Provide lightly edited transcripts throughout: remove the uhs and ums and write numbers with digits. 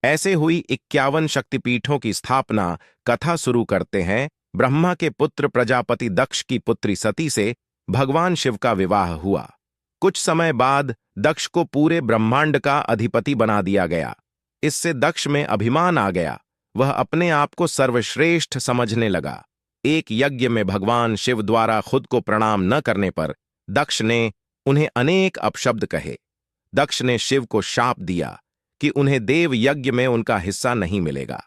ऐसे हुई 51 शक्तिपीठों की स्थापना। कथा शुरू करते हैं। ब्रह्मा के पुत्र प्रजापति दक्ष की पुत्री सती से भगवान शिव का विवाह हुआ। कुछ समय बाद दक्ष को पूरे ब्रह्मांड का अधिपति बना दिया गया। इससे दक्ष में अभिमान आ गया। वह अपने आप को सर्वश्रेष्ठ समझने लगा। एक यज्ञ में भगवान शिव द्वारा खुद को प्रणाम न करने पर दक्ष ने उन्हें अनेक अपशब्द कहे। दक्ष ने शिव को शाप दिया कि उन्हें देव यज्ञ में उनका हिस्सा नहीं मिलेगा।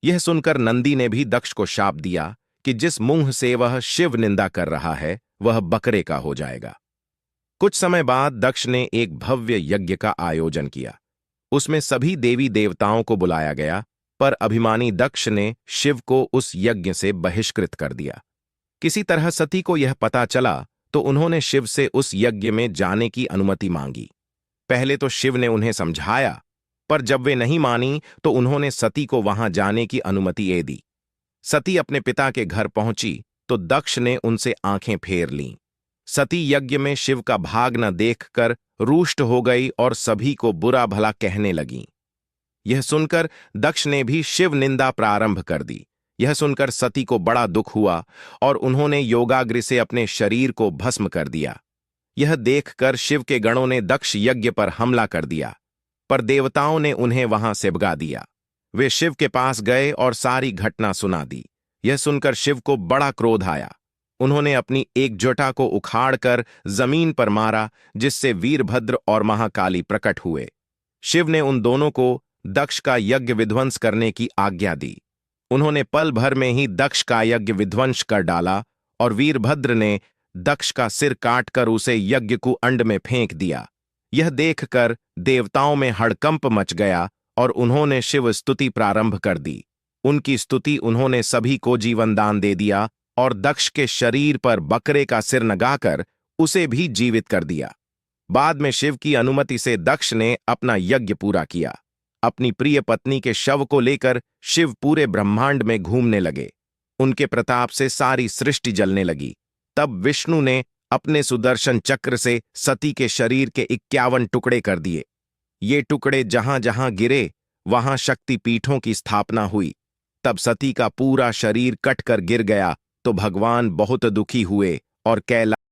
यह सुनकर नंदी ने भी दक्ष को शाप दिया कि जिस मुंह से वह शिव निंदा कर रहा है वह बकरे का हो जाएगा। कुछ समय बाद दक्ष ने एक भव्य यज्ञ का आयोजन किया। उसमें सभी देवी देवताओं को बुलाया गया, पर अभिमानी दक्ष ने शिव को उस यज्ञ से बहिष्कृत कर दिया। किसी तरह सती को यह पता चला तो उन्होंने शिव से उस यज्ञ में जाने की अनुमति मांगी। पहले तो शिव ने उन्हें समझाया, पर जब वे नहीं मानी तो उन्होंने सती को वहां जाने की अनुमति दी। सती अपने पिता के घर पहुंची तो दक्ष ने उनसे आंखें फेर लीं। सती यज्ञ में शिव का भाग न देखकर रुष्ट हो गई और सभी को बुरा भला कहने लगीं। यह सुनकर दक्ष ने भी शिव निंदा प्रारंभ कर दी। यह सुनकर सती को बड़ा दुख हुआ और उन्होंने योगाग्नि से अपने शरीर को भस्म कर दिया। यह देखकर शिव के गणों ने दक्ष यज्ञ पर हमला कर दिया, पर देवताओं ने उन्हें वहां से भगा दिया। वे शिव के पास गए और सारी घटना सुना दी। यह सुनकर शिव को बड़ा क्रोध आया। उन्होंने अपनी एक जटा को उखाड़कर जमीन पर मारा, जिससे वीरभद्र और महाकाली प्रकट हुए। शिव ने उन दोनों को दक्ष का यज्ञ विध्वंस करने की आज्ञा दी। उन्होंने पल भर में ही दक्ष का यज्ञ विध्वंस कर डाला और वीरभद्र ने दक्ष का सिर काटकर उसे यज्ञ कुंड में फेंक दिया। यह देखकर देवताओं में हड़कंप मच गया और उन्होंने शिव स्तुति प्रारंभ कर दी। उनकी स्तुति उन्होंने सभी को जीवन दान दे दिया और दक्ष के शरीर पर बकरे का सिर लगाकर उसे भी जीवित कर दिया। बाद में शिव की अनुमति से दक्ष ने अपना यज्ञ पूरा किया। अपनी प्रिय पत्नी के शव को लेकर शिव पूरे ब्रह्मांड में घूमने लगे। उनके प्रताप से सारी सृष्टि जलने लगी। तब विष्णु ने अपने सुदर्शन चक्र से सती के शरीर के 51 टुकड़े कर दिए। ये टुकड़े जहां जहां गिरे वहां शक्तिपीठों की स्थापना हुई। तब सती का पूरा शरीर कटकर गिर गया तो भगवान बहुत दुखी हुए और कैलाश